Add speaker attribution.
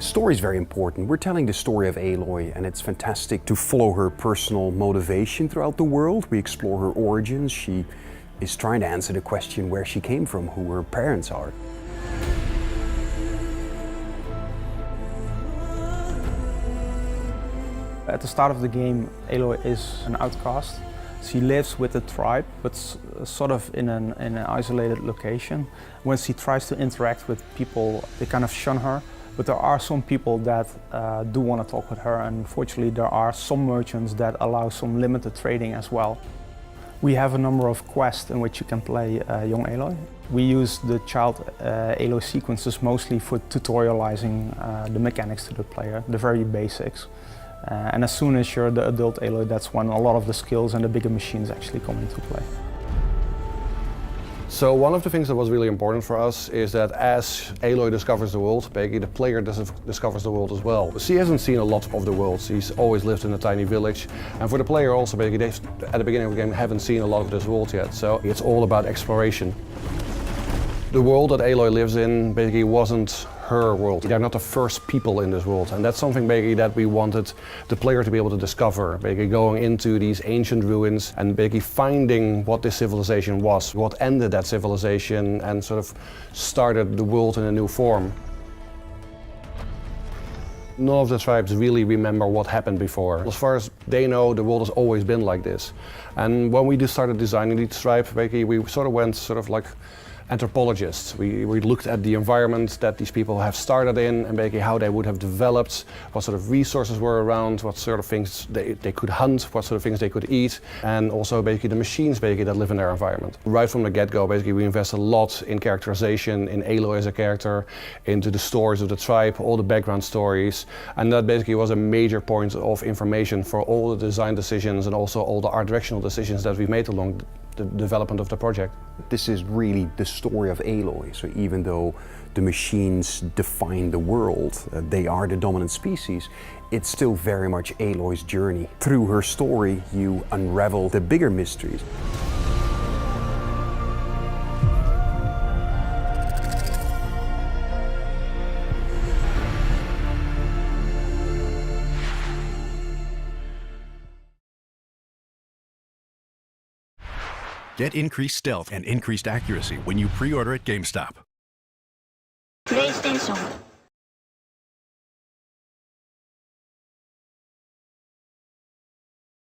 Speaker 1: Story is very important. We're telling the story of Aloy, and it's fantastic to follow her personal motivation throughout the world. We explore her origins. She is trying to answer the question where she came from, who her parents are.
Speaker 2: At the start of the game, Aloy is an outcast. She lives with the tribe, but sort of in an isolated location. When she tries to interact with people, they kind of shun her. But there are some people that do want to talk with her, and fortunately there are some merchants that allow some limited trading as well. We have a number of quests in which you can play young Aloy. We use the child Aloy sequences mostly for tutorializing the mechanics to the player, the very basics. And as soon as you're the adult Aloy, that's when a lot of the skills and the bigger machines actually come into play.
Speaker 3: So one of the things that was really important for us is that as Aloy discovers the world, basically the player discovers the world as well. She hasn't seen a lot of the world. She's always lived in a tiny village. And for the player also, basically, they, at the beginning of the game, haven't seen a lot of this world yet. So it's all about exploration. The world that Aloy lives in basically wasn't her world. They're not the first people in this world, and that's something basically that we wanted the player to be able to discover, basically going into these ancient ruins and basically finding what this civilization was, what ended that civilization and sort of started the world in a new form. None of the tribes really remember what happened before. As far as they know, the world has always been like this. And when we just started designing these tribes, basically we sort of went sort of like anthropologists. We looked at the environment that these people have started in and basically how they would have developed, what sort of resources were around, what sort of things they could hunt, what sort of things they could eat, and also basically the machines basically that live in their environment. Right from the get-go, basically we invest a lot in characterization, in Aloy as a character, into the stories of the tribe, all the background stories, and that basically was a major point of information for all the design decisions and also all the art directional decisions that we've made along the development of the project.
Speaker 1: This is really the story of Aloy. So even though the machines define the world, they are the dominant species, it's still very much Aloy's journey. Through her story, you unravel the bigger mysteries.
Speaker 4: Get increased stealth and increased accuracy when you pre-order at GameStop.
Speaker 5: PlayStation